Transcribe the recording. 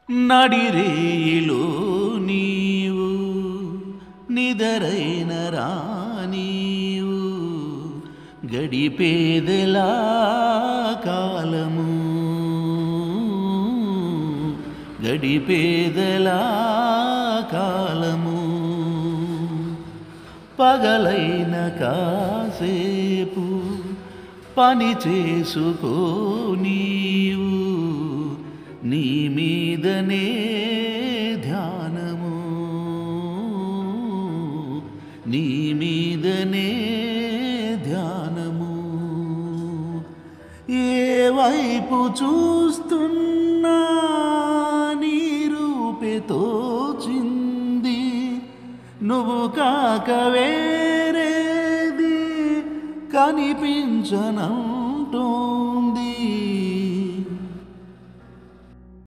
నడిరేయిలో నీవు నిదరైన రానీవు గడిపేదెలా కాలము గడిపేదెలా కాలము పగలైన కాసేపు పని చేసుకో నీవు నీ మీదనే ధ్యానము నీ మీదనే ధ్యానము ఏ వైపు చూస్తున్నా నీ రూపే తోచింది నువ్వు కాక వేరేది కనిపించనం